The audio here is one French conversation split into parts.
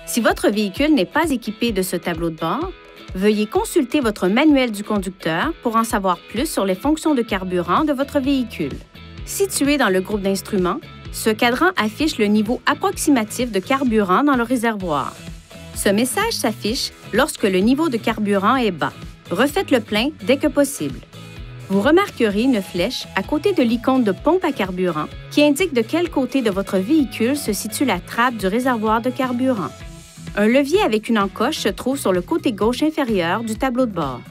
Si votre véhicule n'est pas équipé de ce tableau de bord, veuillez consulter votre manuel du conducteur pour en savoir plus sur les fonctions de carburant de votre véhicule. Situé dans le groupe d'instruments, ce cadran affiche le niveau approximatif de carburant dans le réservoir. Ce message s'affiche lorsque le niveau de carburant est bas. Refaites le plein dès que possible. Vous remarquerez une flèche à côté de l'icône de pompe à carburant qui indique de quel côté de votre véhicule se situe la trappe du réservoir de carburant. Un levier avec une encoche se trouve sur le côté gauche inférieur du tableau de bord.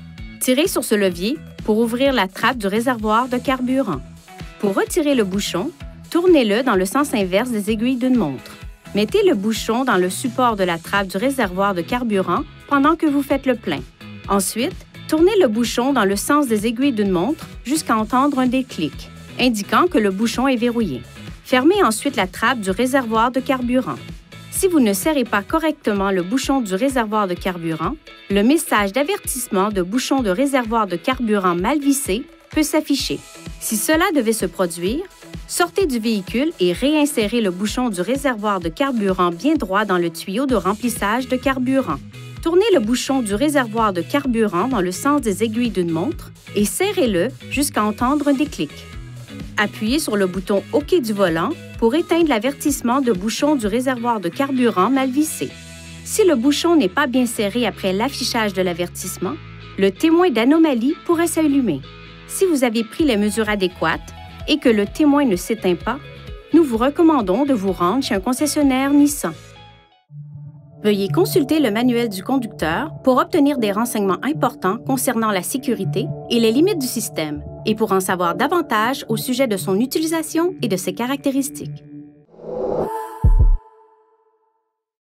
Tirez sur ce levier pour ouvrir la trappe du réservoir de carburant. Pour retirer le bouchon, tournez-le dans le sens inverse des aiguilles d'une montre. Mettez le bouchon dans le support de la trappe du réservoir de carburant pendant que vous faites le plein. Ensuite, tournez le bouchon dans le sens des aiguilles d'une montre jusqu'à entendre un déclic, indiquant que le bouchon est verrouillé. Fermez ensuite la trappe du réservoir de carburant. Si vous ne serrez pas correctement le bouchon du réservoir de carburant, le message d'avertissement de bouchon de réservoir de carburant mal vissé peut s'afficher. Si cela devait se produire, sortez du véhicule et réinsérez le bouchon du réservoir de carburant bien droit dans le tuyau de remplissage de carburant. Tournez le bouchon du réservoir de carburant dans le sens des aiguilles d'une montre et serrez-le jusqu'à entendre un déclic. Appuyez sur le bouton OK du volant pour éteindre l'avertissement de bouchon du réservoir de carburant mal vissé. Si le bouchon n'est pas bien serré après l'affichage de l'avertissement, le témoin d'anomalie pourrait s'allumer. Si vous avez pris les mesures adéquates et que le témoin ne s'éteint pas, nous vous recommandons de vous rendre chez un concessionnaire Nissan. Veuillez consulter le manuel du conducteur pour obtenir des renseignements importants concernant la sécurité et les limites du système et pour en savoir davantage au sujet de son utilisation et de ses caractéristiques.